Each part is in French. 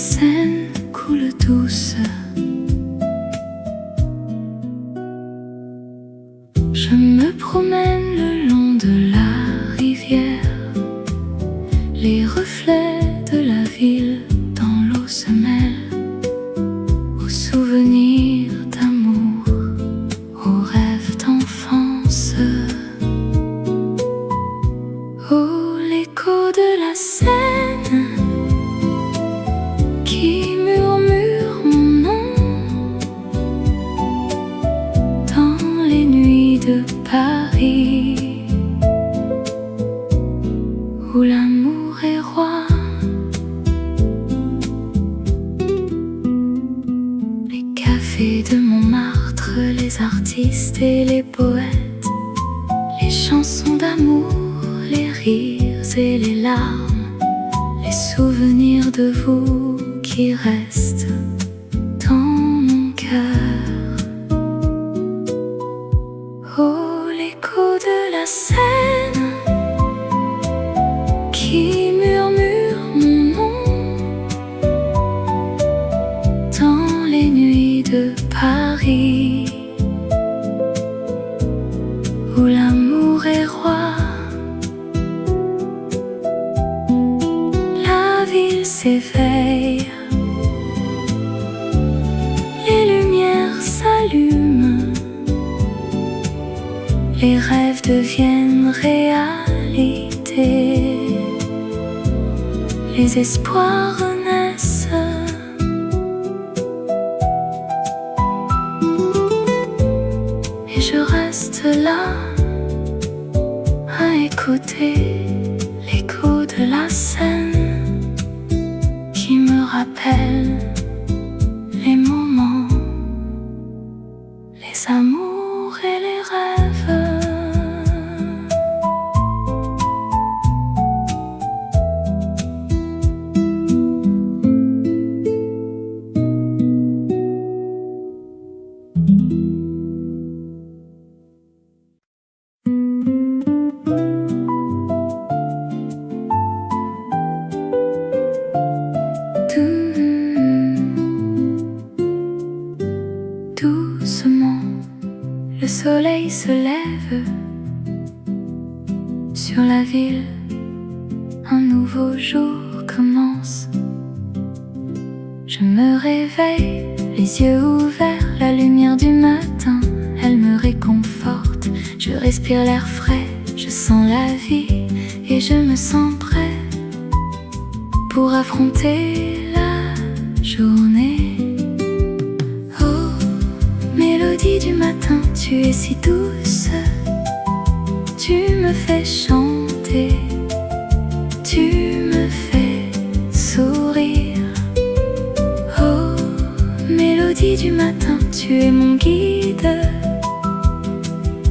Seine coule douce. Je me promène le long de la rivière, les reflets de la ville dans l'eau se mêlent aux souvenirs d'amour, aux rêves d'enfance. Oh, l'écho de la Seine qui murmure mon nom dans les nuits de Paris, où l'amour est roi. Les cafés de Montmartre, les artistes et les poètes, les chansons d'amour, les rires et les larmes, les souvenirs de vous qui restent dans mon cœur. Oh, l'écho de la Seine qui murmure mon nom dans les nuits de Paris, où l'amour est roi. La ville s'éveille, les lumières s'allument, les rêves deviennent réalité, les espoirs renaissent. Et je reste là à écouter l'écho de la Seine qui me rappelle les moments, les amours et les rêves. Doucement, le soleil se lève sur la ville, un nouveau jour commence. Je me réveille, les yeux ouverts, la lumière du matin, elle me réconforte. Je respire l'air frais, je sens la vie et je me sens prêt pour affronter la journée. Mélodie du matin, tu es si douce, tu me fais chanter, tu me fais sourire. Oh, mélodie du matin, tu es mon guide,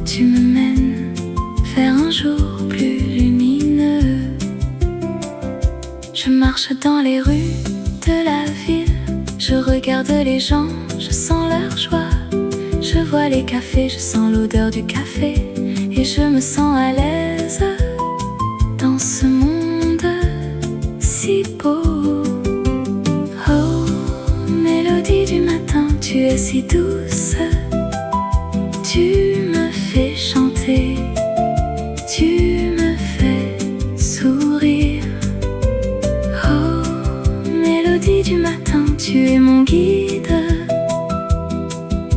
tu me mènes vers un jour plus lumineux. Je marche dans les rues de la ville, je regarde les gens, je sens leur joie. Je vois les cafés, je sens l'odeur du café et je me sens à l'aise dans ce monde si beau. Oh, mélodie du matin, tu es si douce, tu me fais chanter, tu me fais sourire. Oh, mélodie du matin, tu es mon guide,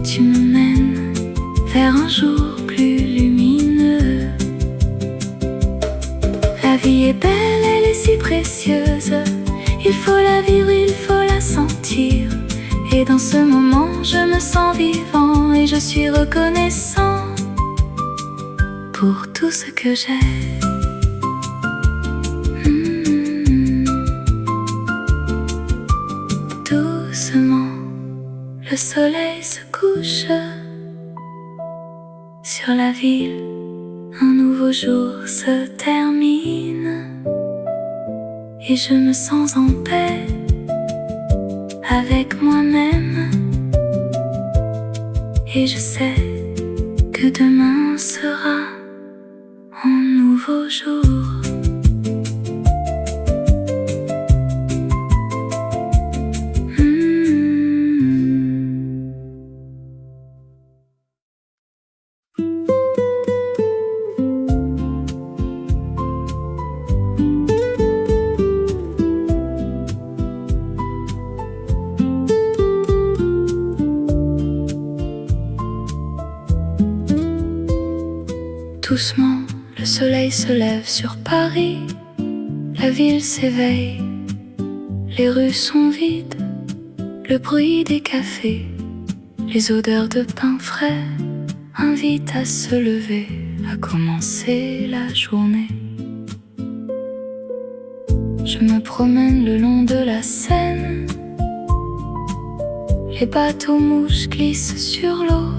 tu me mènes vers un jour plus lumineux. La vie est belle, elle est si précieuse, il faut la vivre, il faut la sentir. Et dans ce moment, je me sens vivant et je suis reconnaissant pour tout ce que j'ai. Doucement, le soleil se couche sur la ville, un nouveau jour se termine et je me sens en paix avec moi-même. Et je sais que demain sera un nouveau jour. Doucement, le soleil se lève sur Paris. La ville s'éveille, les rues sont vides. Le bruit des cafés, les odeurs de pain frais invitent à se lever, à commencer la journée. Je me promène le long de la Seine. Les bateaux-mouches glissent sur l'eau.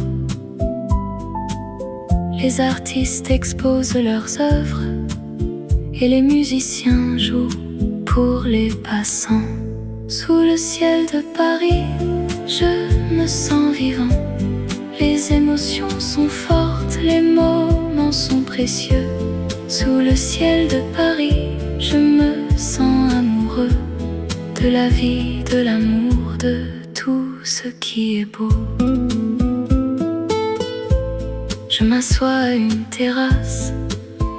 Les artistes exposent leurs œuvres et les musiciens jouent pour les passants. Sous le ciel de Paris, je me sens vivant. Les émotions sont fortes, les moments sont précieux. Sous le ciel de Paris, je me sens amoureux de la vie, de l'amour, de tout ce qui est beau. Je m'assois à une terrasse,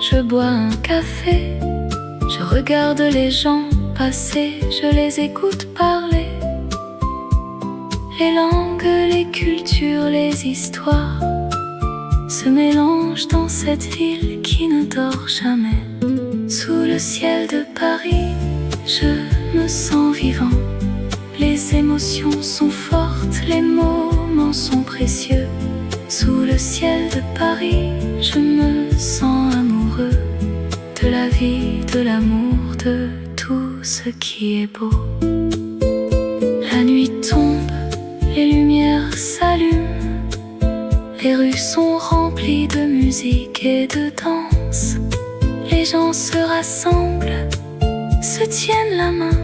je bois un café. Je regarde les gens passer, je les écoute parler. Les langues, les cultures, les histoires se mélangent dans cette ville qui ne dort jamais. Sous le ciel de Paris, je me sens vivant. Les émotions sont fortes, les moments sont précieux. Sous le ciel de Paris, je me sens amoureux de la vie, de l'amour, de tout ce qui est beau. La nuit tombe, les lumières s'allument. Les rues sont remplies de musique et de danse. Les gens se rassemblent, se tiennent la main.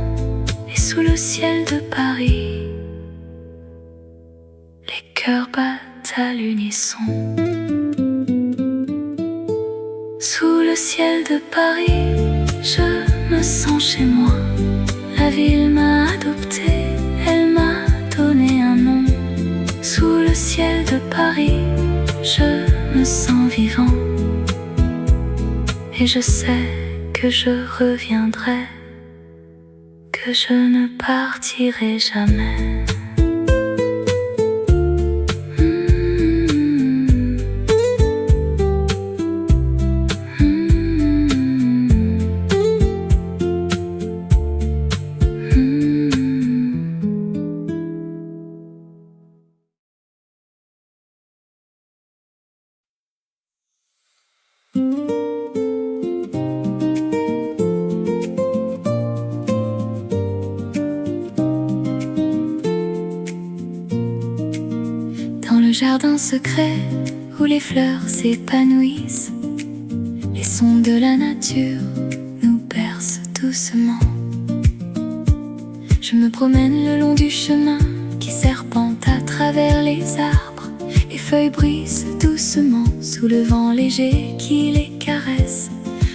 Et sous le ciel de Paris, les cœurs battent à l'unisson. Sous le ciel de Paris, je me sens chez moi. La ville m'a adopté, elle m'a donné un nom. Sous le ciel de Paris, je me sens vivant. Et je sais que je reviendrai, que je ne partirai jamais. Le jardin secret où les fleurs s'épanouissent, les sons de la nature nous bercent doucement. Je me promène le long du chemin qui serpente à travers les arbres. Les feuilles brisent doucement sous le vent léger qui les caresse.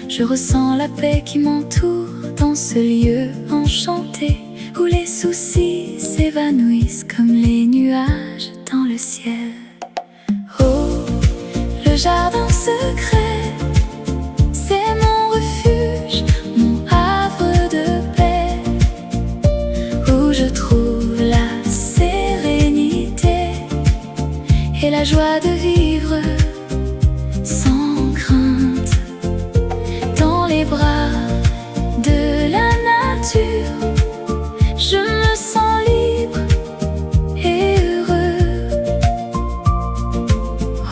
Je ressens la paix qui m'entoure dans ce lieu enchanté où les soucis s'évanouissent comme les nuages dans le ciel. Oh, le jardin secret, c'est mon refuge, mon havre de paix, où je trouve la sérénité et la joie de vivre sans crainte. Dans les bras de la nature, je me sens libre et heureux.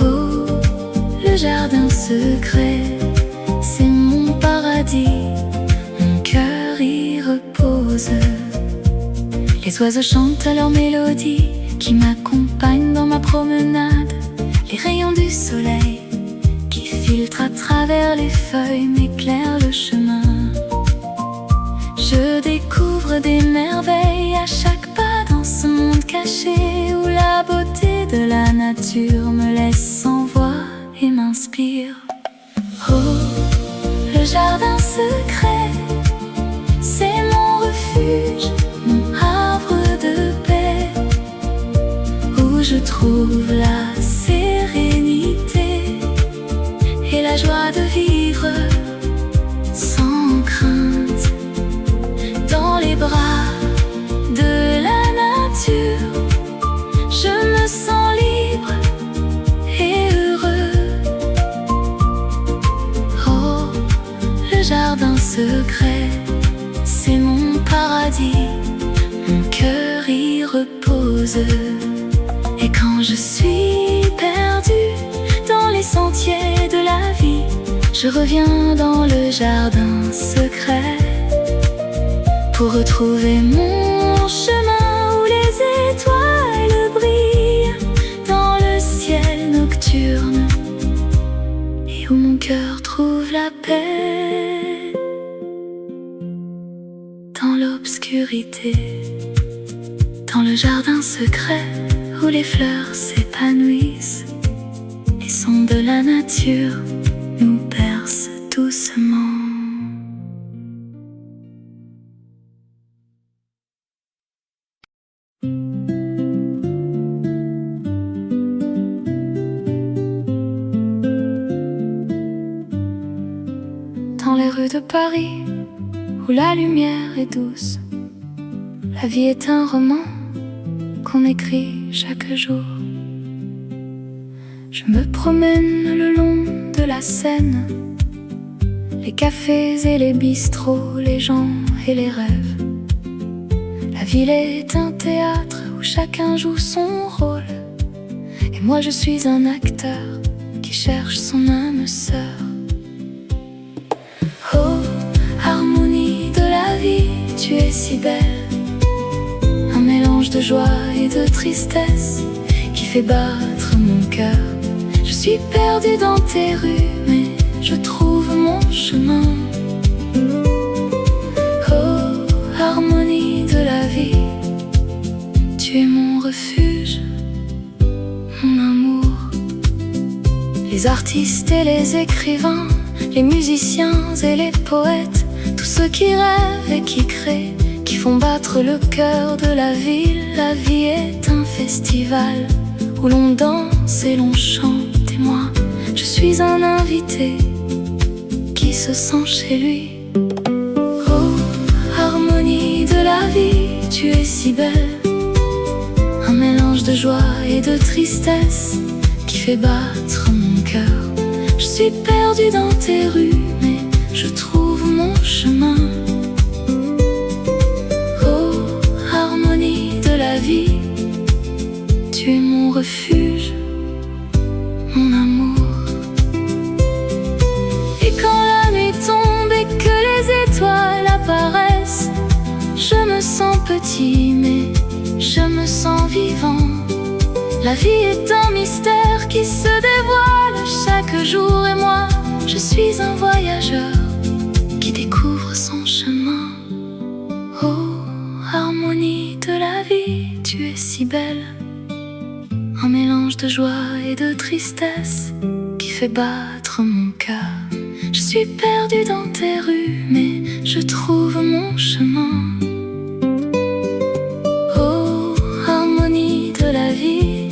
Oh, le jardin secret, c'est mon paradis, mon cœur y repose. Les oiseaux chantent leur mélodie qui m'accompagnent dans ma promenade. Les rayons du soleil qui filtrent à travers les feuilles m'éclairent le chemin. Je découvre des merveilles à chaque pas dans ce monde caché où la beauté de la nature me laisse sans voix et m'inspire. Oh, le jardin secret, c'est mon refuge, mon havre de paix, où je trouve la sérénité et la joie de vivre sans crainte. Dans les bras de la nature, je me sens libre et heureux. secret, c'est mon paradis, mon cœur y repose. Et quand je suis perdue dans les sentiers de la vie, je reviens dans le jardin secret pour retrouver mon chemin où les étoiles brillent dans le ciel nocturne et où mon cœur trouve la paix dans l'obscurité, dans le jardin secret où les fleurs s'épanouissent. Les sons de la nature nous bercent doucement. Dans les rues de Paris, où la lumière est douce, la vie est un roman qu'on écrit chaque jour. Je me promène le long de la Seine, les cafés et les bistrots, les gens et les rêves. La ville est un théâtre où chacun joue son rôle, et moi je suis un acteur qui cherche son âme sœur. Oh, harmonie de la vie, tu es si belle, un mélange de joie et de tristesse qui fait battre mon cœur. Je suis perdue dans tes rues, mais je trouve mon chemin. Oh, harmonie de la vie, tu es mon refuge, mon amour. Les artistes et les écrivains, les musiciens et les poètes, tous ceux qui rêvent et qui créent, qui font battre le cœur de la ville. La vie est un festival où l'on danse et l'on chante. Et moi, je suis un invité qui se sent chez lui. Oh, harmonie de la vie, tu es si belle, un mélange de joie et de tristesse qui fait battre mon cœur. Je suis perdue dans tes rues, mais je trouve mon chemin. Oh, harmonie de la vie, tu es mon refuge, mon amour. Et quand la nuit tombe et que les étoiles apparaissent, je me sens petit, mais je me sens vivant. La vie est un mystère qui se dévoile chaque jour, et moi, je suis un voyageur qui découvre son chemin. Oh, harmonie de la vie, tu es si belle, un mélange de joie et de tristesse qui fait battre mon cœur. Je suis perdue dans tes rues, mais je trouve mon chemin. Oh, harmonie de la vie,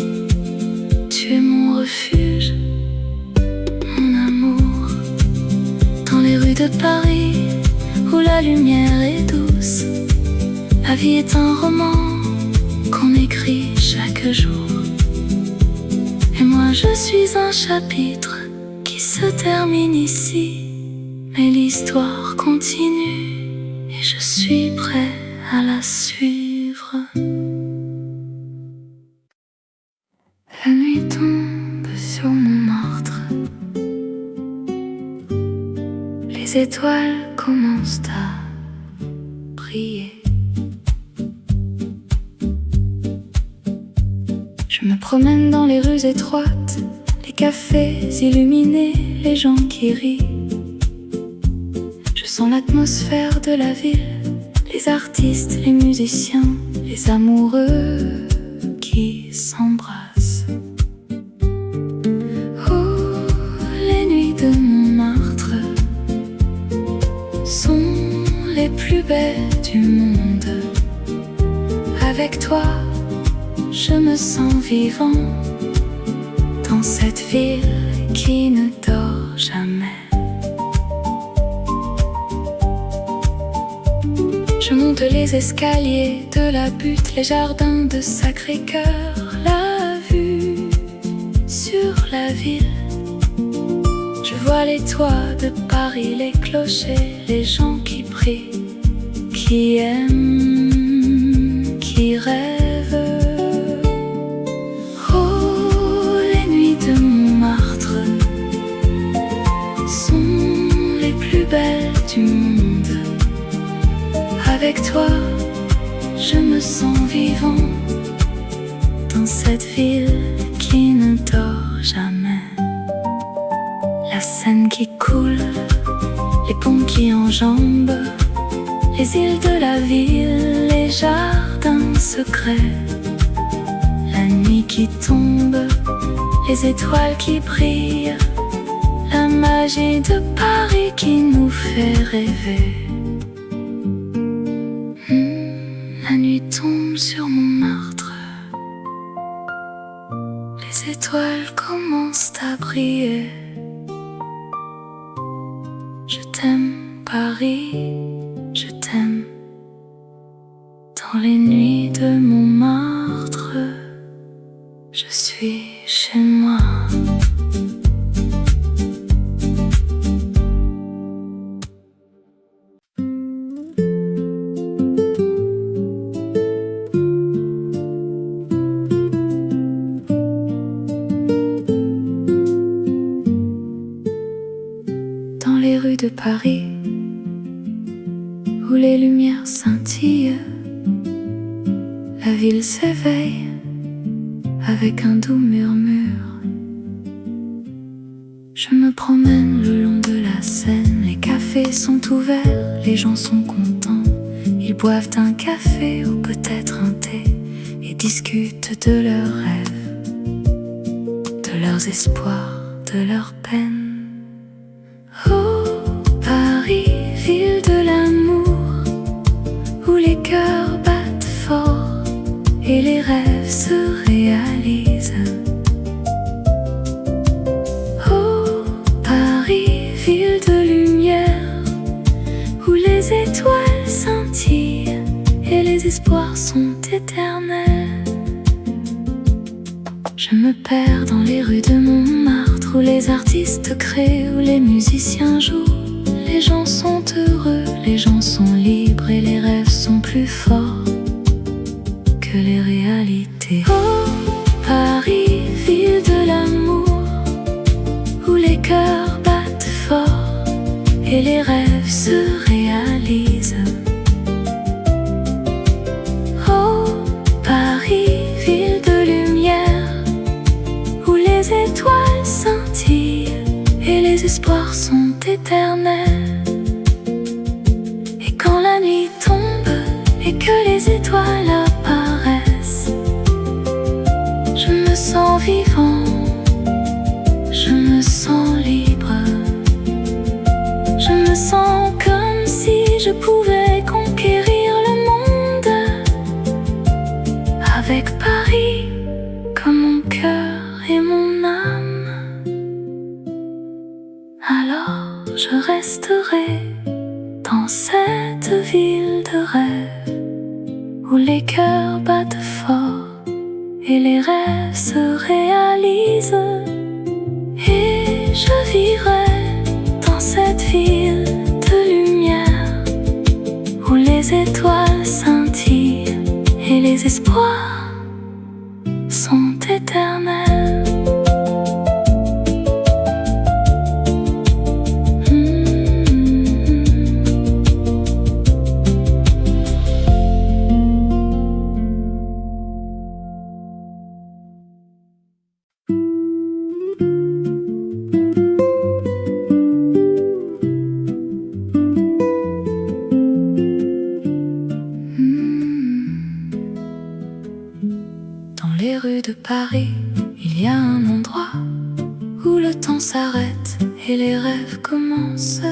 tu es mon refuge, mon amour. Dans les rues de Paris, où la lumière est douce, la vie est un roman qu'on écrit chaque jour. Et moi je suis un chapitre qui se termine ici, mais l'histoire continue et je suis prêt à la suivre. La nuit tombe sur Montmartre, les étoiles commencent à briller. Je me promène dans les rues étroites, les cafés illuminés, les gens qui rient. Je sens l'atmosphère de la ville, les artistes, les musiciens, les amoureux qui s'embrassent. Oh, les nuits de Montmartre sont les plus belles du monde. Avec toi, je me sens vivant dans cette ville qui ne dort jamais. Je monte les escaliers de la butte, les jardins de Sacré-Cœur, la vue sur la ville. Je vois les toits de Paris, les clochers, les gens qui prient, qui aiment, qui rêvent. Oh, les nuits de Montmartre sont les plus belles du monde. Avec toi, je me sens vivant dans cette ville qui ne dort jamais. La Seine qui coule, les ponts qui enjambent les îles de la ville, les jardins secrets. La nuit qui tombe, les étoiles qui brillent, la magie de Paris qui nous fait rêver. La nuit tombe sur Montmartre, les étoiles commencent à briller. Je t'aime, Paris, je t'aime. Dans les nuits de Montmartre, je suis chez moi. Dans les rues de Paris, où les lumières scintillent, la ville s'éveille avec un doux murmure. Je me promène le long de la Seine, les cafés sont ouverts, les gens sont contents. Ils boivent un café ou peut-être un thé et discutent de leurs rêves, de leurs espoirs, de leurs peines. Oh, Paris, ville de l'amour, où les cœurs battent fort et les rêves se réalisent. Oh, Paris, ville de lumière, où les étoiles scintillent et les espoirs sont éternels. Je me perds dans les rues de Montmartre, où les artistes créent, où les musiciens jouent. Les gens sont heureux, les gens sont libres et les rêves sont plus forts que les réalités. Oh, Paris, ville de l'amour, où les cœurs battent fort et les rêves se réalisent. Oh, Paris, ville de lumière, où les étoiles scintillent et les espoirs sont éternels. Et quand la nuit tombe et que les étoiles apparaissent, je me sens vivant, je me sens libre. Je me sens comme si je pouvais conquérir le monde, avec Paris comme mon cœur et mon âme. Alors je resterai dans cette ville de rêve, où les cœurs battent fort et les rêves se réalisent. Et je vivrai dans cette ville de lumière, où les étoiles scintillent et les espoirs sont éternels. Dans les rues de Paris, il y a un endroit où le temps s'arrête et les rêves commencent.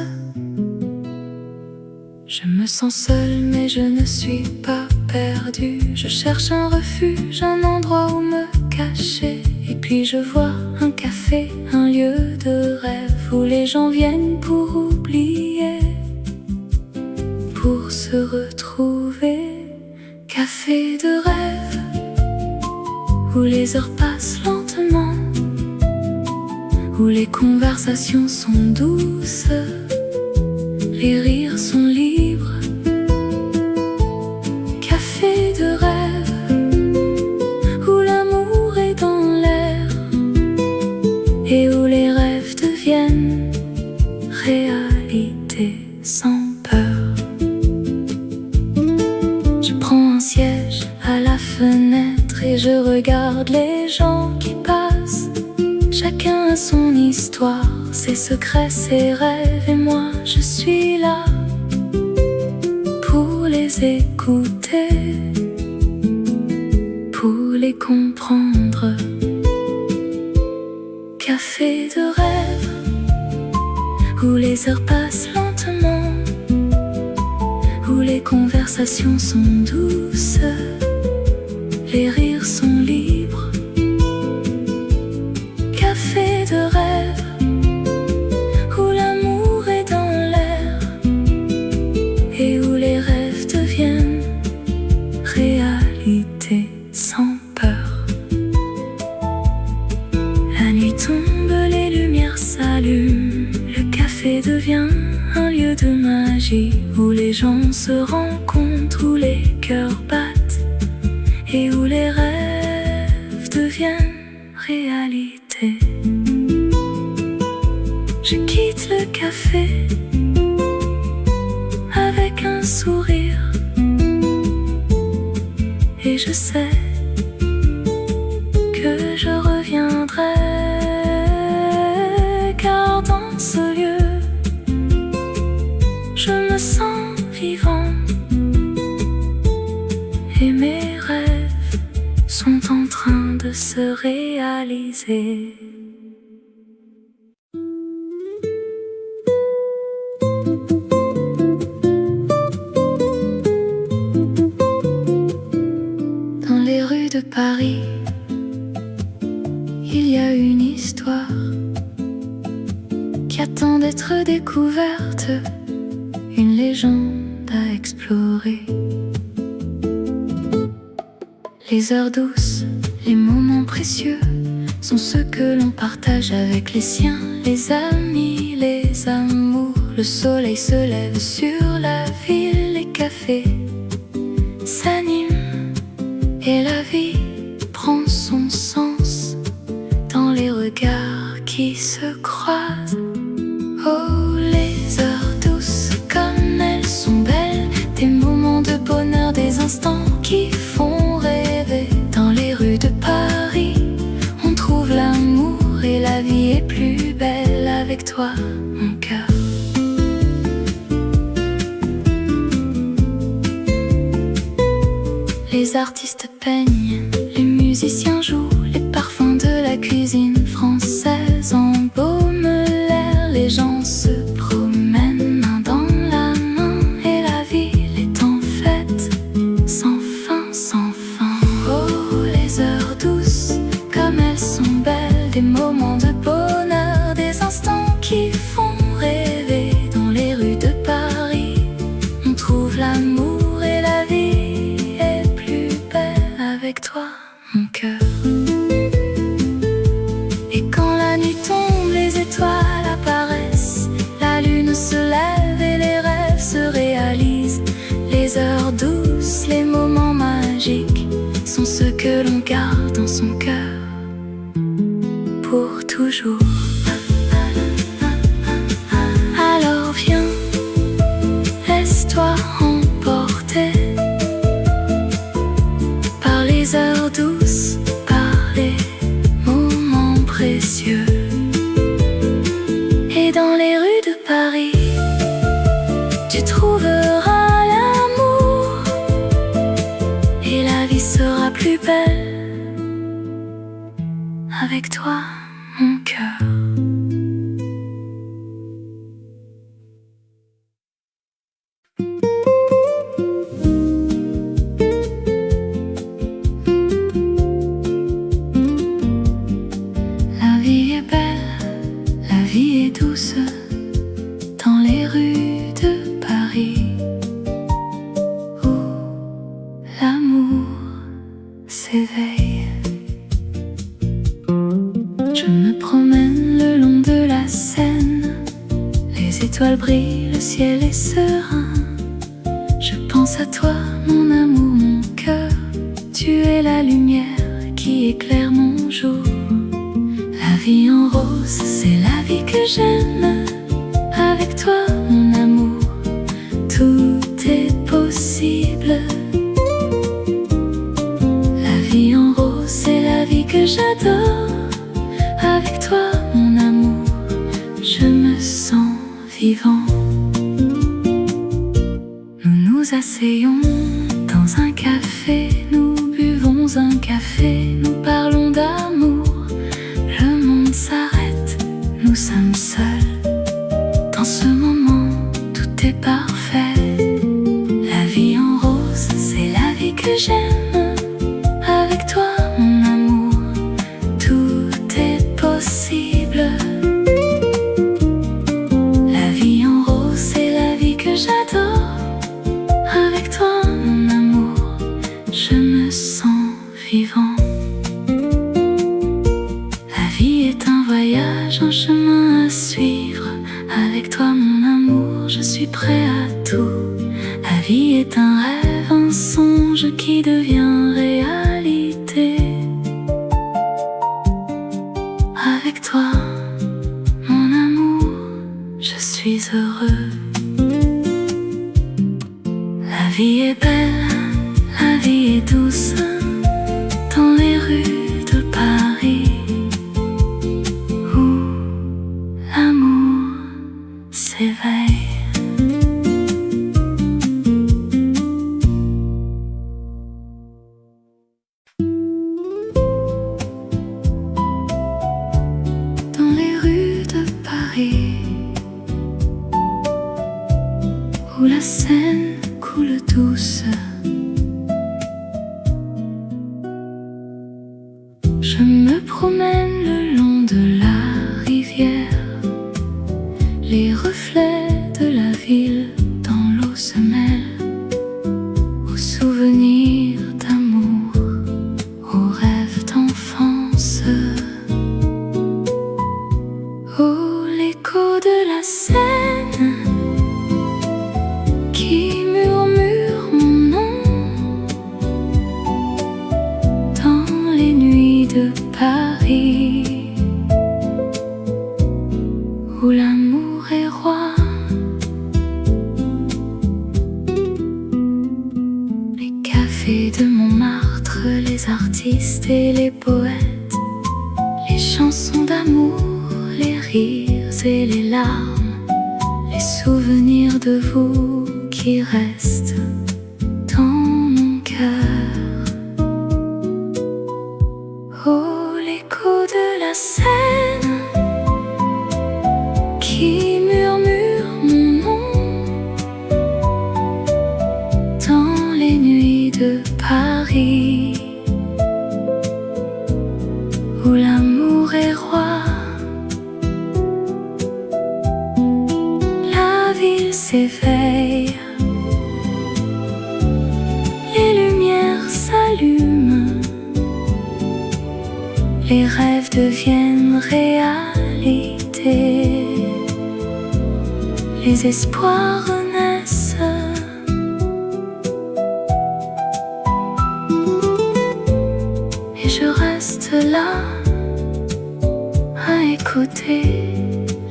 Je me sens seule mais je ne suis pas perdue. Je cherche un refuge, un endroit où me cacher. Et puis je vois un café, un lieu de rêve, où les gens viennent pour oublier, pour se retrouver. Café de rêve, où les heures passent lentement, où les conversations sont douces, les rires sont libres. Café de rêve, où l'amour est dans l'air et où les rêves deviennent réalité sans peur. Je prends un siège à la fenêtre et je regarde les gens qui passent. Chacun a son histoire, ses secrets, ses rêves, et moi je suis là pour les écouter, pour les comprendre. Café de rêve, où les heures passent lentement, où les conversations sont douces, les rires sont libres. Café de rêve, où l'amour est dans l'air et où les rêves deviennent réalité sans peur. La nuit tombe, les lumières s'allument, le café devient un lieu de magie où les gens se rencontrent, où les cœurs battent et où les rêves deviennent réalité. Je quitte le café avec un sourire et je sais que je reviendrai, car dans ce lieu je me sens vivant et mes rêves sont en train de se réaliser. Dans les rues de Paris, il y a une histoire qui attend d'être découverte, une légende à explorer. Les heures douces, les moments précieux sont ceux que l'on partage avec les siens, les amis, les amours. Le soleil se lève sur la ville, les cafés s'animent et la vie prend son sens dans les regards qui se croisent. Oh, les heures douces, comme elles sont belles, des moments de bonheur, des instants qui font rêver. Dans les rues de Paris, on trouve l'amour et la vie est plus belle avec toi, mon cœur. Les artistes peignent, les musiciens jouent, les parfums de la cuisine française embaument l'air. Les gens se promènent main dans la main et la ville est en fête, sans fin, sans fin. Oh, les heures douces, comme elles sont belles, des moments de bonheur, des instants qui font rêver. Dans les rues de Paris, on trouve l'amour et la vie est plus belle avec toi, mon cœur. Et quand la nuit tombe, les étoiles apparaissent, la lune se lève et les rêves se réalisent. Les heures douces, les moments magiques sont ceux que l'on garde dans son cœur pour toujours. Alors viens, laisse-toi emporter par les heures douces, par les moments précieux. Et dans les rues de Paris, tu trouveras l'amour et la vie sera plus belle avec toi, mon cœur. promène le long de la Seine. Les étoiles brillent, le ciel est serein. Je pense à toi, mon amour, mon cœur. Tu es la lumière qui éclaire mon jour. La vie en rose, c'est la vie que j'aime. Avec toi, mon amour, tout est possible. La vie en rose, c'est la vie que j'adore. Avec toi, mon amour, je me sens vivant. Nous nous asseyons dans un café, nous buvons un café, nous parlons d'amour. Le monde s'arrête, nous sommes seuls. Dans ce moment, tout est parfait. La vie en rose, c'est la vie que j'aime. Avec toi, mon amour, tout est possible. La vie en rose, c'est la vie que j'adore. Avec toi, mon amour, je me sens vivant. La vie est un voyage, un chemin à suivre. Avec toi, mon amour, je suis prêt à tout. La vie est un rêve, un songe qui devient réalité. Avec toi, mon amour, je suis heureux. La vie est belle, la vie est douce, dans les rues de Paris, où l'amour s'éveille. Dans les rues de Paris, où la Seine coule douce, je me promène le long de la rivière. Les reflets de la ville dans l'eau se mêlent aux souvenirs d'amour, aux rêves d'enfance. Oh, l'écho de la Seine qui murmure mon nom dans les nuits de Paris, où l'amour est roi. Les cafés de Montmartre, les artistes et les poètes, les chansons d'amour, les rires et les larmes, les souvenirs de vous qui restent dans mon cœur. Oh, l'écho de la Seine qui murmure mon nom dans les nuits de Paris, où l'amour est roi. La ville s'éveille, les lumières s'allument, les rêves deviennent réalité, les espoirs renaissent. Et je reste là à écouter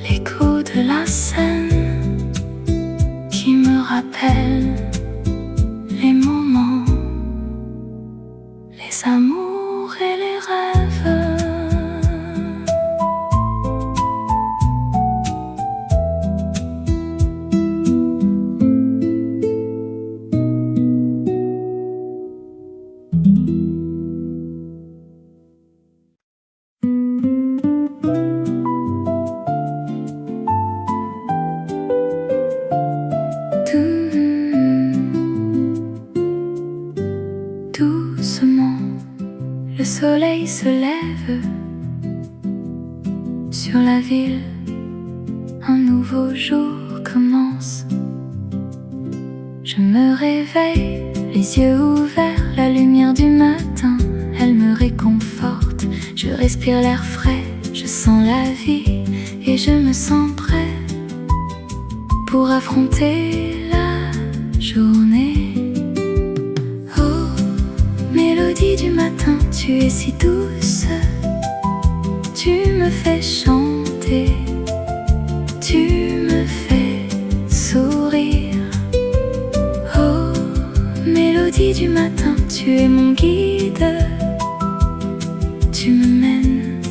l'écho de la Seine qui me rappelle les moments, les amours et les rêves. Doucement, le soleil se lève sur la ville, un nouveau jour commence. Je me réveille, les yeux ouverts, la lumière du matin, elle me réconforte. Je respire l'air frais, je sens la vie et je me sens prêt pour affronter la journée. Oh, mélodie du matin, tu es si douce, tu me fais chanter, tu me fais sourire. Oh, mélodie du matin, tu es mon guide, tu me mènes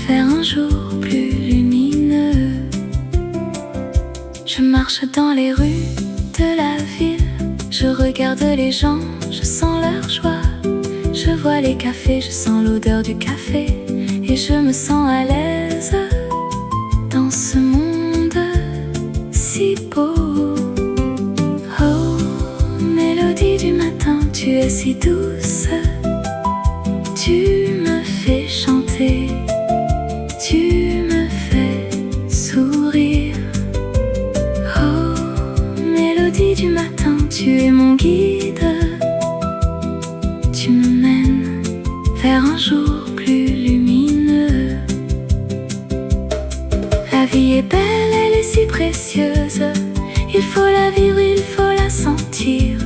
vers un jour plus lumineux. Je marche dans les rues de la ville, je regarde les gens, je sens leur joie. Je vois les cafés, je sens l'odeur du café et je me sens à l'aise dans ce monde si beau. Oh, mélodie du matin, tu es si douce, tu me fais chanter, tu me fais sourire. Oh, mélodie du matin, tu es mon guide, tu me mènes vers un jour plus lumineux. La vie est belle, elle est si précieuse, il faut la vivre, il faut la sentir.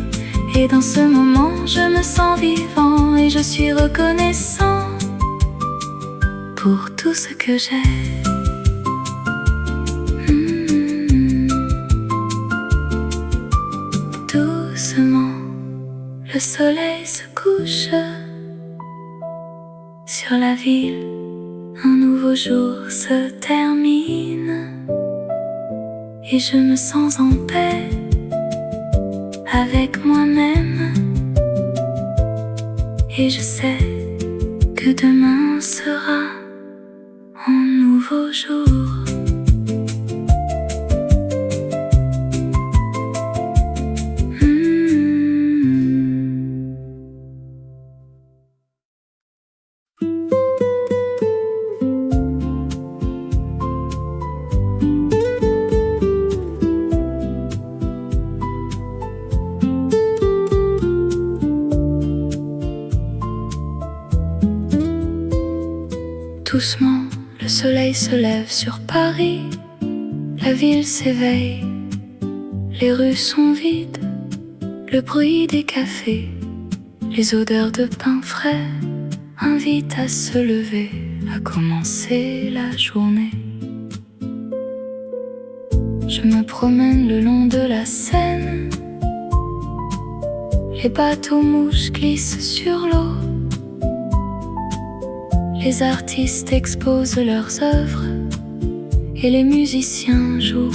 Et dans ce moment, je me sens vivant et je suis reconnaissant pour tout ce que j'ai. Doucement, le soleil se couche sur la ville, un nouveau jour se termine et je me sens en paix avec moi-même. Et je sais que demain sera un nouveau jour. Doucement, le soleil se lève sur Paris, la ville s'éveille, les rues sont vides, le bruit des cafés, les odeurs de pain frais invitent à se lever, à commencer la journée. Je me promène le long de la Seine, les bateaux mouches glissent sur l'eau. Les artistes exposent leurs œuvres et les musiciens jouent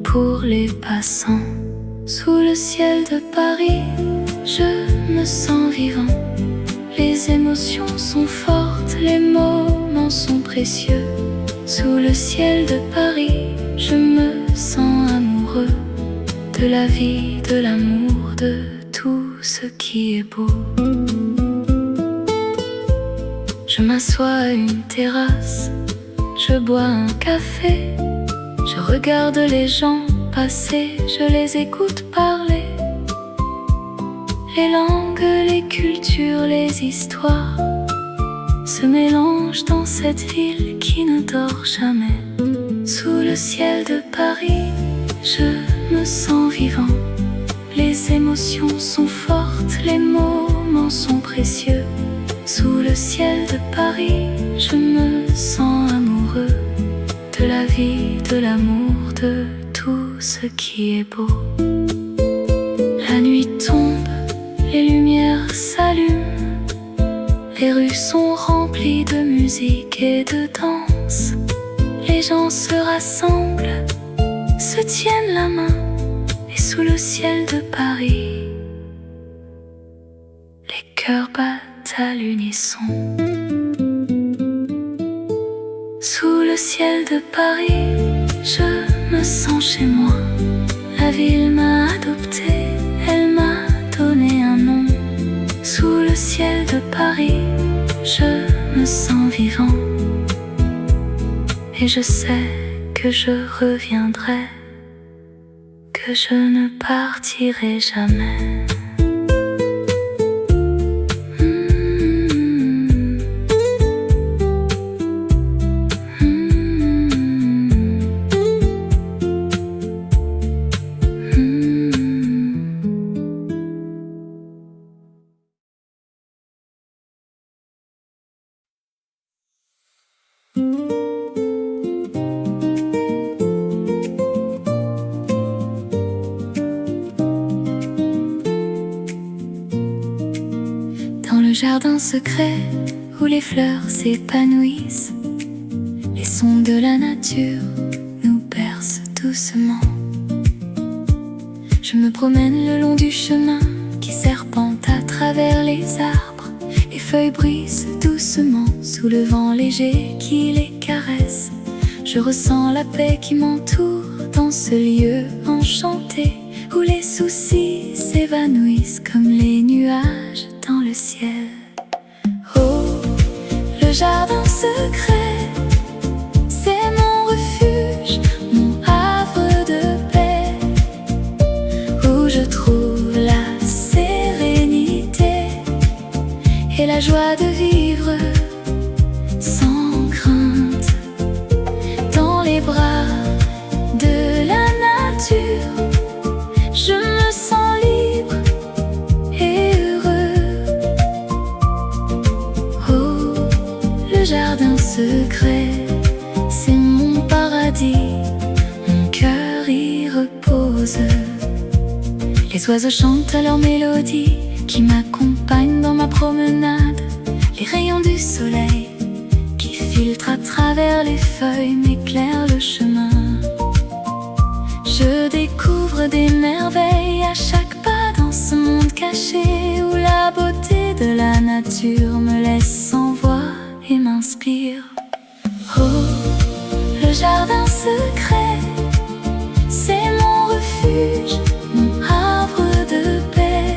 pour les passants. Sous le ciel de Paris, je me sens vivant. Les émotions sont fortes, les moments sont précieux. Sous le ciel de Paris, je me sens amoureux de la vie, de l'amour, de tout ce qui est beau. Je m'assois à une terrasse, je bois un café, je regarde les gens passer, je les écoute parler. Les langues, les cultures, les histoires se mélangent dans cette ville qui ne dort jamais. Sous le ciel de Paris, je me sens vivant. Les émotions sont fortes, les moments sont précieux. Sous le ciel de Paris, je me sens amoureux de la vie, de l'amour, de tout ce qui est beau. La nuit tombe, les lumières s'allument, les rues sont remplies de musique et de danse. Les gens se rassemblent, se tiennent la main, et sous le ciel de Paris, les cœurs battent à l'unisson. Sous le ciel de Paris, je me sens chez moi. La ville m'a adopté, elle m'a donné un nom. Sous le ciel de Paris, je me sens vivant. Et je sais que je reviendrai, que je ne partirai jamais. jardin secret où les fleurs s'épanouissent. Les sons de la nature nous bercent doucement. Je me promène le long du chemin qui serpente à travers les arbres. Les feuilles bruissent doucement sous le vent léger qui les caresse. Je ressens la paix qui m'entoure dans ce lieu enchanté où les soucis s'évanouissent comme les nuages dans le ciel. Oh, le jardin secret, c'est mon refuge, mon havre de paix, où je trouve la sérénité et la joie de vivre sans crainte. Dans les bras de la nature, je me sens libre et heureux. Oh, le jardin secret, c'est mon paradis, mon cœur y repose. Les oiseaux chantent leur mélodie qui m'accompagne dans ma promenade. Les rayons du soleil qui filtrent à travers les feuilles m'éclairent le chemin. Je découvre des merveilles à chaque pas dans ce monde caché où la beauté de la nature me laisse sans voix et m'inspire. Oh, le jardin secret, c'est mon refuge, mon havre de paix,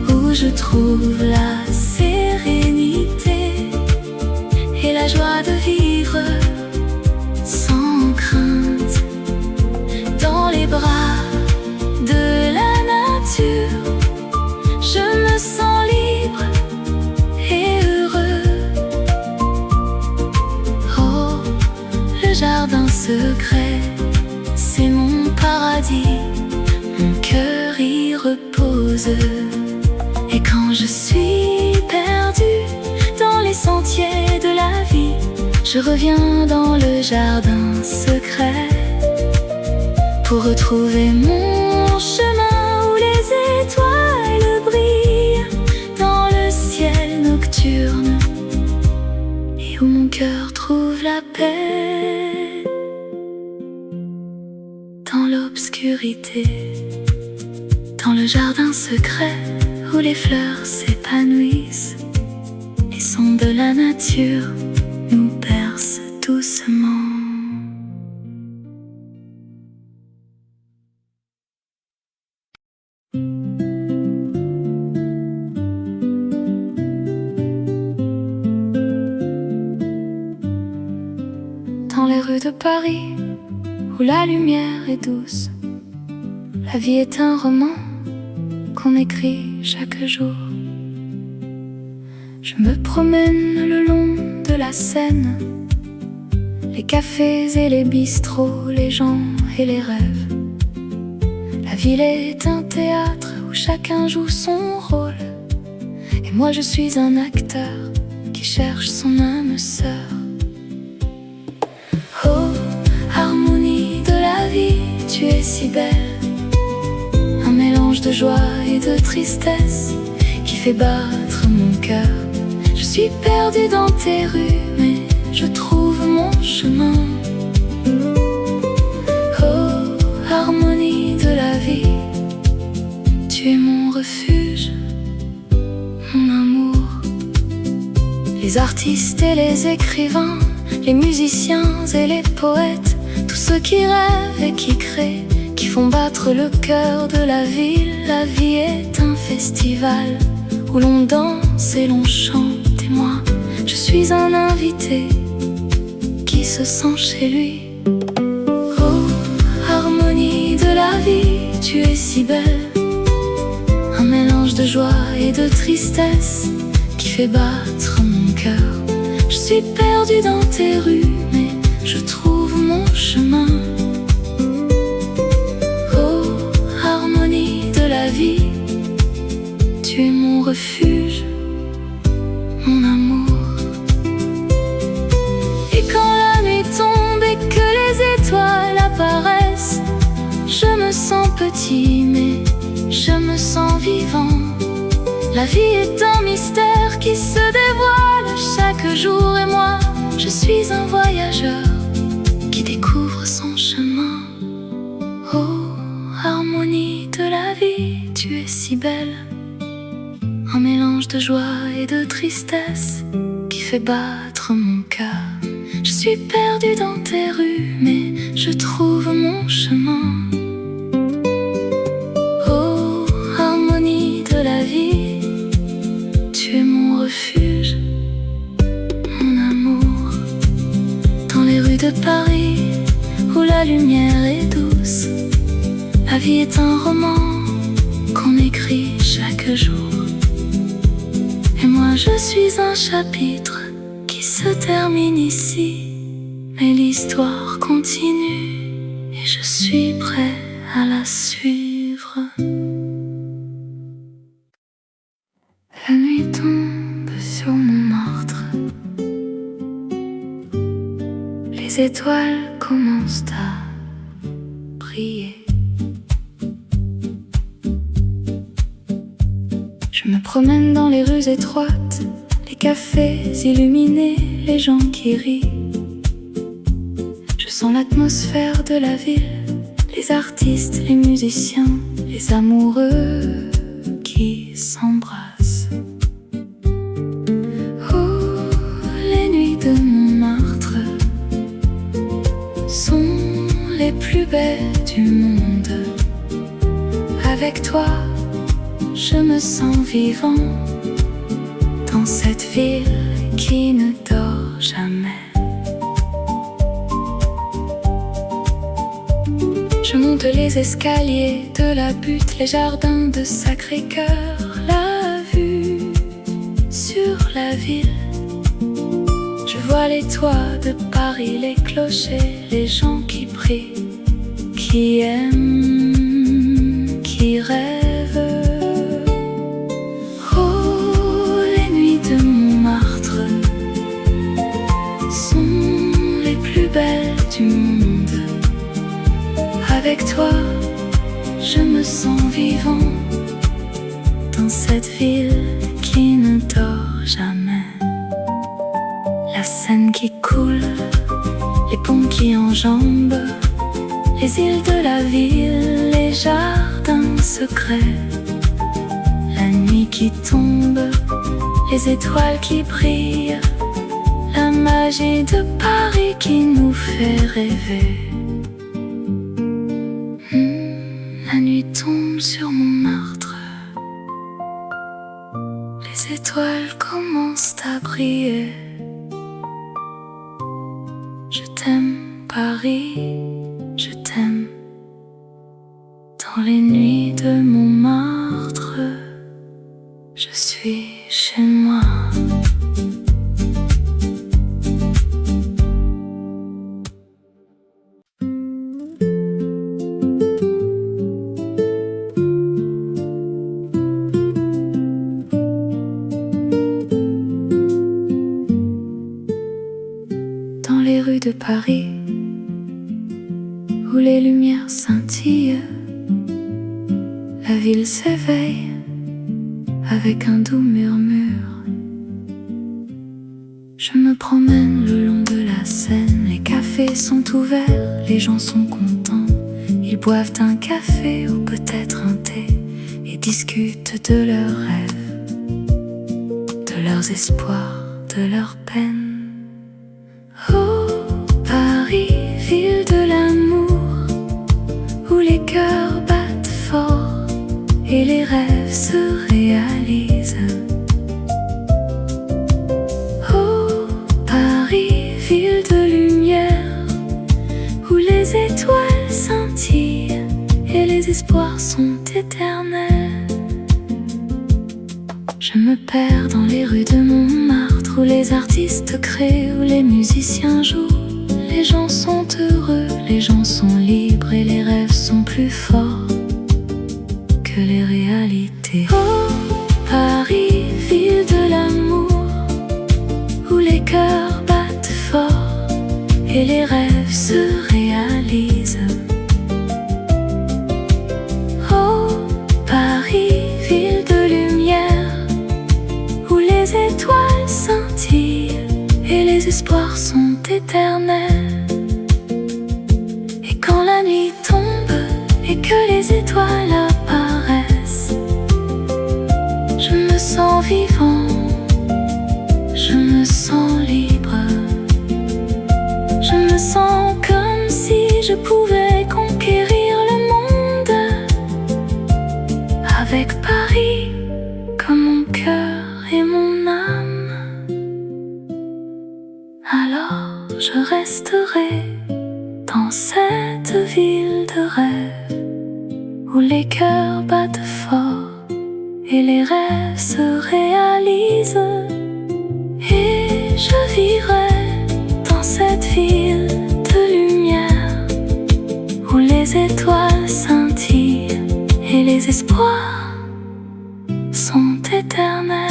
où je trouve la sérénité et la joie de vivre sans crainte. Dans les bras de la nature, je me sens libre et heureux. Oh, le jardin secret, c'est mon paradis, mon cœur y repose. Et quand je suis perdue dans les sentiers de la vie, je reviens dans le jardin secret pour retrouver mon chemin où les étoiles brillent dans le ciel nocturne et où mon cœur trouve la paix dans l'obscurité. Dans le jardin secret où les fleurs s'épanouissent, les sons de la nature nous bercent doucement. Dans les rues de Paris, où la lumière est douce, la vie est un roman qu'on écrit chaque jour. Je me promène le long de la Seine, les cafés et les bistrots, les gens et les rêves. La ville est un théâtre où chacun joue son rôle, et moi je suis un acteur qui cherche son âme sœur. Oh, harmonie de la vie, tu es si belle, un mélange de joie et de tristesse qui fait battre mon cœur. Je suis perdue dans tes rues, mais je trouve mon chemin. Oh, harmonie de la vie, tu es mon refuge, mon amour. Les artistes et les écrivains, les musiciens et les poètes, tous ceux qui rêvent et qui créent, qui font battre le cœur de la ville. La vie est un festival où l'on danse et l'on chante, et moi, je suis un invité qui se sent chez lui. Oh, harmonie de la vie, tu es si belle, un mélange de joie et de tristesse qui fait battre mon cœur. Je suis perdue dans tes rues, mais je trouve mon chemin. Oh, harmonie de la vie, tu es mon refuge, mon amour. Et quand la nuit tombe et que les étoiles apparaissent, je me sens petit, mais je me sens vivant. La vie est un mystère qui se dévoile chaque jour, et moi, je suis un voyageur qui découvre son chemin. Oh, harmonie de la vie, tu es si belle, un mélange de joie et de tristesse qui fait battre mon cœur. Je suis perdue dans tes rues, mais je trouve mon chemin. Oh, harmonie de la vie, tu es mon refuge, mon amour. Dans les rues de Paris, où la lumière est douce, la vie est un roman qu'on écrit chaque jour. Et moi je suis un chapitre qui se termine ici, mais l'histoire continue et je suis prêt à la suivre. La nuit tombe sur Montmartre, les étoiles commencent à briller. Je me promène dans les rues étroites, les cafés illuminés, les gens qui rient. Je sens l'atmosphère de la ville, les artistes, les musiciens, les amoureux qui s'embrassent. Oh, les nuits de Montmartre sont les plus belles du monde. Avec toi, je me sens vivant dans cette ville qui ne dort jamais. Je monte les escaliers de la butte, les jardins de Sacré-Cœur, la vue sur la ville. Je vois les toits de Paris, les clochers, les gens qui prient, qui aiment, qui rêvent. Du monde. Avec toi, je me sens vivant dans cette ville qui ne dort jamais. La Seine qui coule, les ponts qui enjambent, les îles de la ville, les jardins secrets. La nuit qui tombe, les étoiles qui brillent, la magie de Paris qui nous fait rêver. La nuit tombe sur Montmartre, les étoiles commencent à briller. Je t'aime Paris, je t'aime. Dans les nuits de Montmartre, je suis chez moi. Les rues de Paris, où les lumières scintillent, la ville s'éveille avec un doux murmure. Je me promène le long de la Seine, les cafés sont ouverts, les gens sont contents. Ils boivent un café ou peut-être un thé et discutent de leurs rêves, de leurs espoirs, de leurs peines. Oh, Paris, ville de l'amour, où les cœurs battent fort et les rêves se réalisent. Oh, Paris, ville de lumière, où les étoiles scintillent et les espoirs sont éternels. Je me perds dans les rues de Montmartre, où les artistes créent, où les musiciens jouent. Les gens sont heureux, les gens sont libres et les rêves sont plus forts que les réalités. Oh, Paris, ville de l'amour, où les cœurs battent fort et les rêves se réalisent. Oh, Paris, ville de lumière, les espoirs sont éternels. Et quand la nuit tombe et que les étoiles apparaissent, je me sens vivant, je me sens libre. Je me sens comme si je pouvais conquérir le monde, avec Paris comme mon cœur et mon âme. Alors je resterai dans cette ville de rêve où les cœurs battent fort et les rêves se réalisent. Et je vivrai dans cette ville de lumière où les étoiles scintillent et les espoirs sont éternels.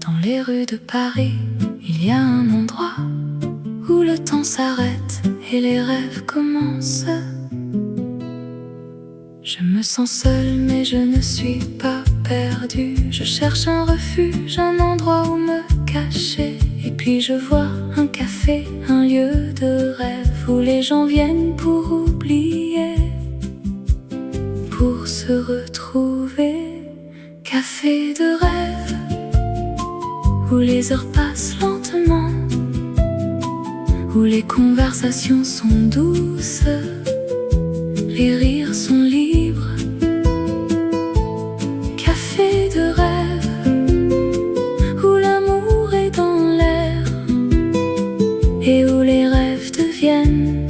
Dans les rues de Paris, il y a un endroit où le temps s'arrête et les rêves commencent. Je me sens seule mais je ne suis pas perdue. Je cherche un refuge, un endroit où me cacher. Et puis je vois un café, un lieu de rêve où les gens viennent pour oublier, pour se retrouver. Café de rêve où les heures passent lentement, où les conversations sont douces, les rires sont libres. Café de rêve où l'amour est dans l'air et où les rêves deviennent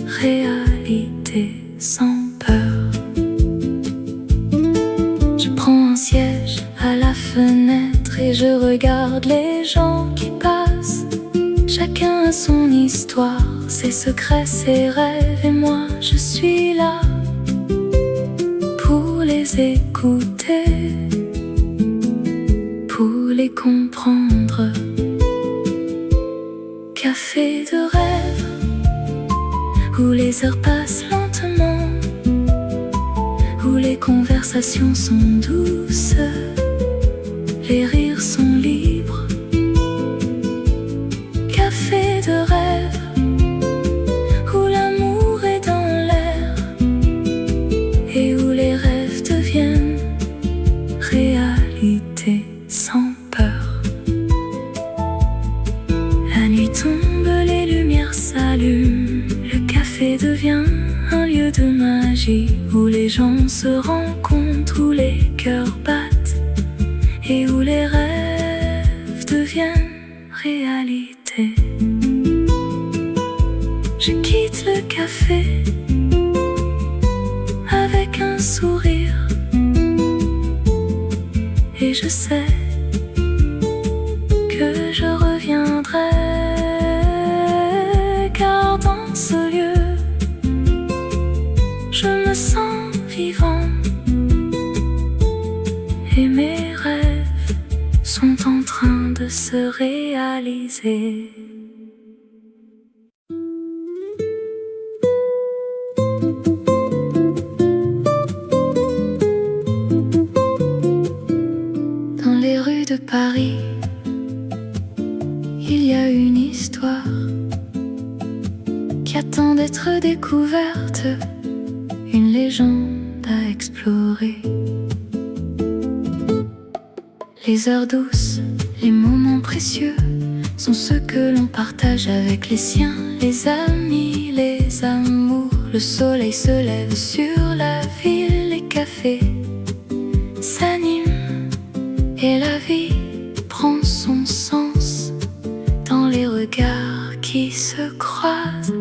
réalité sans peur. Je prends un siège à la fenêtre et je regarde les gens qui passent. Chacun a son histoire, ses secrets, ses rêves. Et moi je suis là pour les écouter, pour les comprendre. Café de rêve où les heures passent lentement, où les conversations sont douces, les rires sont libres. Café de rêve où l'amour est dans l'air et où les rêves deviennent réalité sans peur. La nuit tombe, les lumières s'allument. Le café devient un lieu de magie où les gens se rencontrent, où les cœurs battent et où les rêves deviennent réalité. Je quitte le café avec un sourire et je sais que je reviendrai, car dans ce lieu je me sens vivant et mes rêves sont en train de se réaliser. Dans les rues de Paris, il y a une histoire qui attend d'être découverte, une légende à explorer. Les heures douces, les moments précieux sont ceux que l'on partage avec les siens, les amis, les amours. Le soleil se lève sur la ville, les cafés s'animent et la vie prend son sens dans les regards qui se croisent.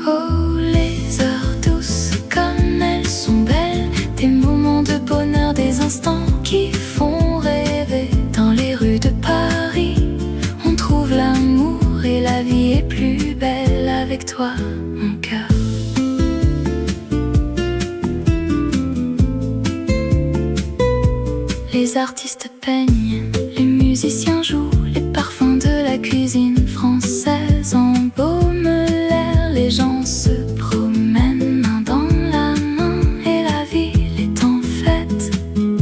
Oh, les heures douces, comme elles sont belles, des moments de bonheur, des instants qui font rêver. Dans les rues de Paris, on trouve l'amour et la vie est plus belle avec toi. les artistes peignent, les musiciens jouent, les parfums de la cuisine française embaument l'air, les gens se promènent main dans la main et la ville est en fête,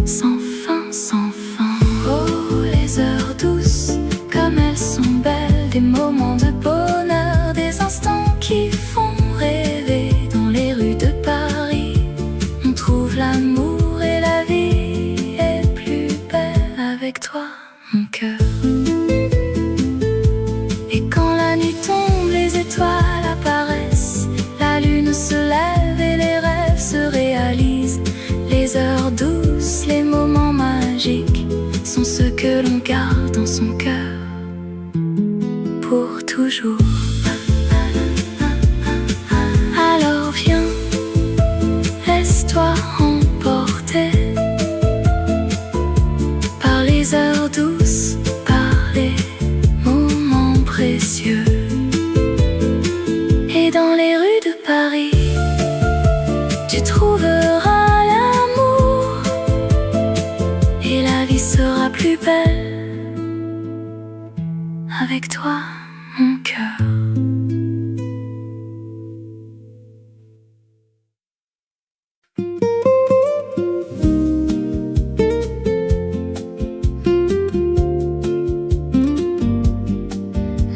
sans fin, sans fin. Oh, les heures douces, comme elles sont belles, des moments de bonheur, des instants qui font rêver. Dans les rues de Paris, on trouve l'amour et la vie est plus belle avec toi, mon cœur. Et quand la nuit tombe, les étoiles apparaissent, la lune se lève et les rêves se réalisent. Les heures douces, les moments magiques sont ceux que l'on garde dans son cœur pour toujours. Alors viens, laisse-toi emporter par les heures douces, par les moments précieux. Et dans les rues de Paris, tu trouveras l'amour et la vie sera plus belle avec toi, mon cœur.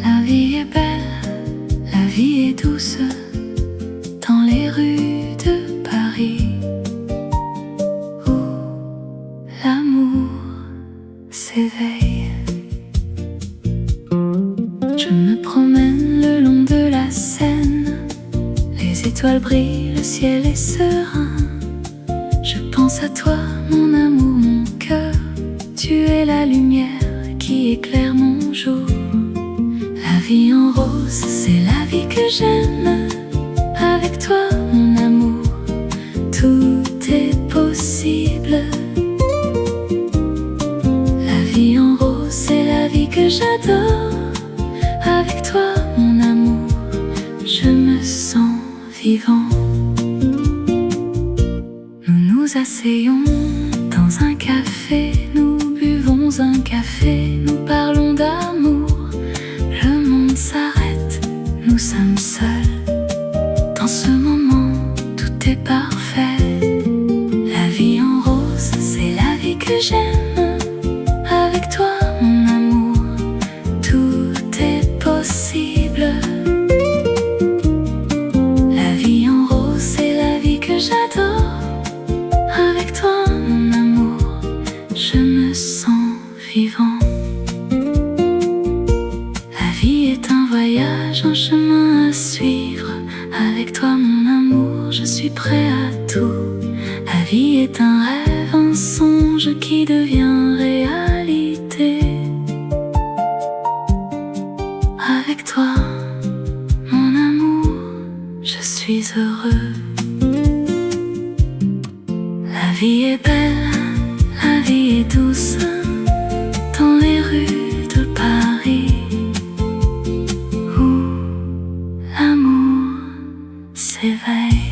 La vie est belle, la vie est douce dans les rues de Paris où l'amour s'éveille. Je me promène le long de la Seine, les étoiles brillent, le ciel est serein. Je pense à toi, mon amour, mon cœur, tu es la lumière qui éclaire mon jour. La vie en rose, c'est la vie que j'aime. Avec toi, mon amour, tout est possible. La vie en rose, c'est la vie que j'adore. Avec toi, mon amour, je me sens vivant. Nous nous asseyons dans un café, nous buvons un café, nous parlons d'amour. Le monde s'arrête, nous sommes seuls. Dans ce moment, tout est parfait. La vie en rose, c'est la vie que j'aime. Avec toi, mon amour, tout est possible. La vie en rose, c'est la vie que j'adore. Avec toi, mon amour, je me sens vivant. La vie est un voyage, un chemin à suivre. Avec toi, mon amour, je suis prêt à tout. La vie est un rêve, un songe qui devient réalité. Avec toi, mon amour, je suis heureux. La vie est belle, la vie est douce dans les rues de Paris où l'amour s'éveille.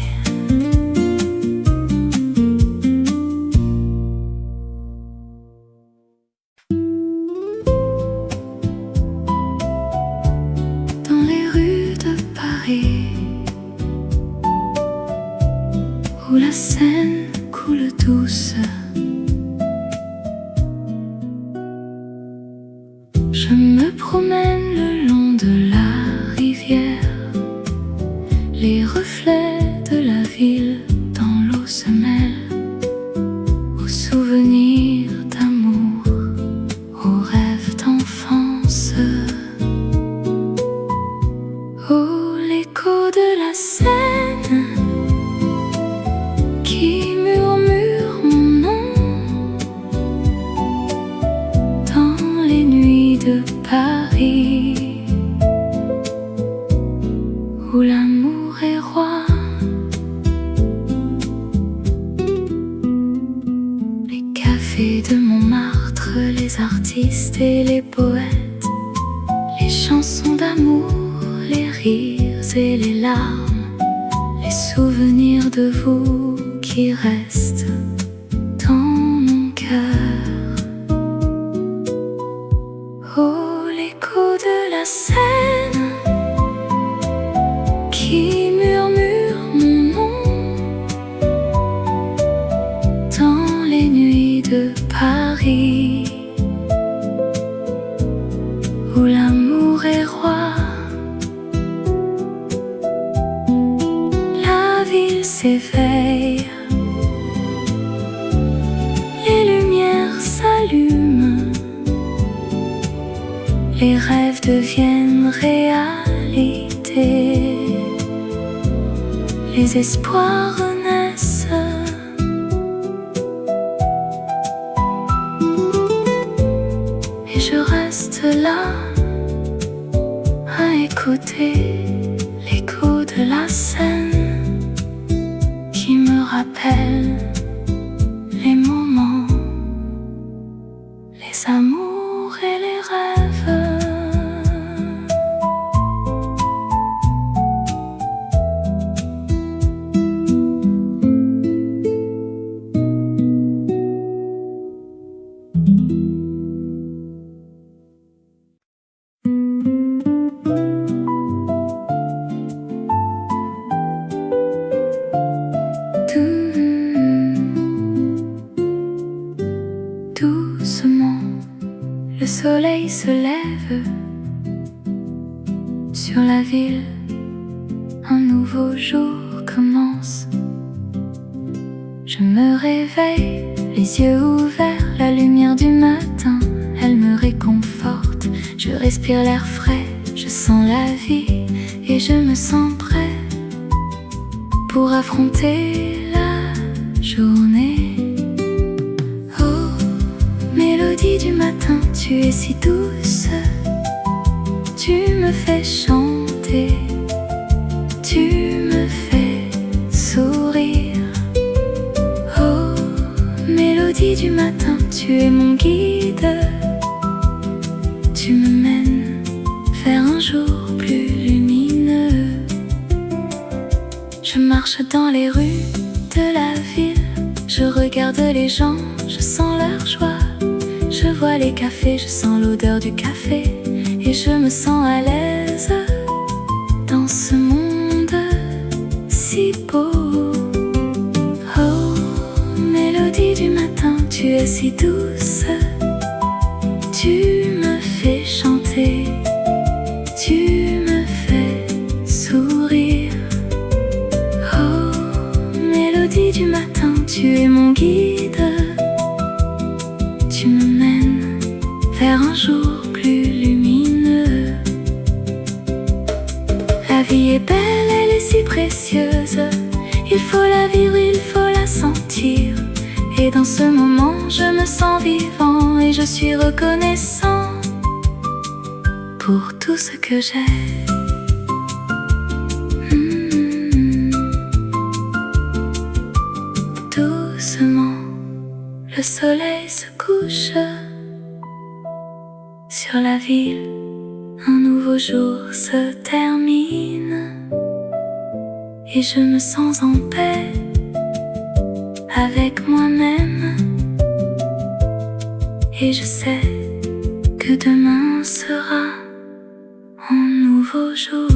Dans les rues de Paris où la Seine coule douce, je me promène le long de la rivière. Les reflets de la ville dans l'eau se mêlent aux souvenirs d'amour, aux rêves d'enfance. Oh, l'écho de la Seine qui murmure mon nom dans les nuits de Paris où l'amour est roi. Les cafés de Montmartre, les artistes et les poètes, les chansons d'amour, les rires et les larmes, les souvenirs de vous qui restent dans mon cœur. la Seine qui murmure mon nom dans les nuits de Paris où l'amour est roi. La ville s'éveille, les lumières s'allument, les rêves deviennent réalité, les espoirs renaissent. Et je reste là à écouter l'écho de la Seine qui me rappelle les moments, les amours et les rêves. Doucement, le soleil se lève sur la ville, un nouveau jour commence. Je me réveille, les yeux ouverts, la lumière du matin, elle me réconforte. Je respire l'air frais, je sens la vie et je me sens prêt pour affronter la journée. Mélodie du matin, tu es si douce, tu me fais chanter, tu me fais sourire. Oh, mélodie du matin, tu es mon guide, tu me mènes vers un jour plus lumineux. Je marche dans les rues de la ville, je regarde les gens, je sens leur joie. Je vois les cafés, je sens l'odeur du café et je me sens à l'aise dans ce monde si beau. Oh, mélodie du matin, tu es si douce, tu me fais chanter, tu me fais sourire. Oh, mélodie du matin, tu es mon guide, tu me mènes vers un jour plus lumineux. La vie est belle, elle est si précieuse, il faut la vivre, il faut la sentir. Et dans ce moment, je me sens vivant et je suis reconnaissant pour tout ce que j'ai. Doucement, le soleil se couche sur la ville, un nouveau jour se termine et je me sens en paix avec moi-même. Et je sais que demain sera un nouveau jour.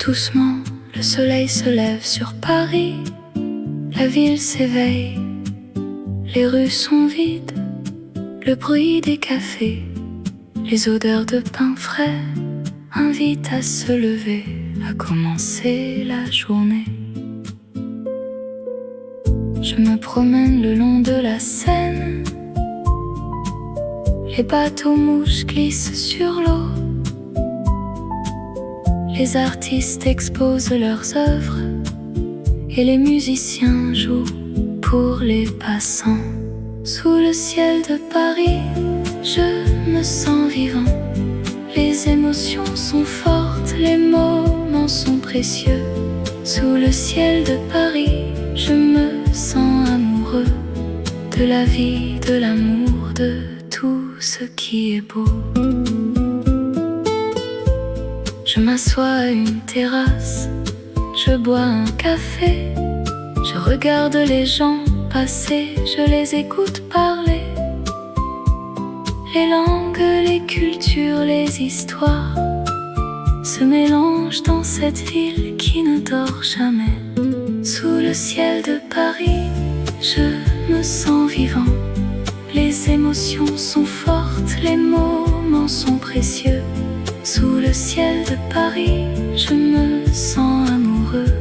Doucement, le soleil se lève sur Paris, la ville s'éveille, les rues sont vides, le bruit des cafés, les odeurs de pain frais invitent à se lever, à commencer la journée. Je me promène le long de la Seine, les bateaux mouches glissent sur l'eau. Les artistes exposent leurs œuvres et les musiciens jouent pour les passants. Sous le ciel de Paris, je me sens vivant. Les émotions sont fortes, les moments moments sont précieux. Sous le ciel de Paris, je me sens amoureux de la vie, de l'amour, de tout ce qui est beau. Je m'assois à une terrasse, je bois un café, je regarde les gens passer, je les écoute parler. Les langues, les cultures, les histoires se mélangent dans cette ville qui ne dort jamais. Sous le ciel de Paris, je me sens vivant. Les émotions sont fortes, les moments sont précieux. Sous le ciel de Paris, je me sens amoureux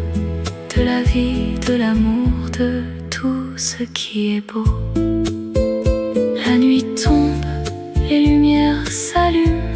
de la vie, de l'amour, de tout ce qui est beau. La nuit tombe, les lumières s'allument,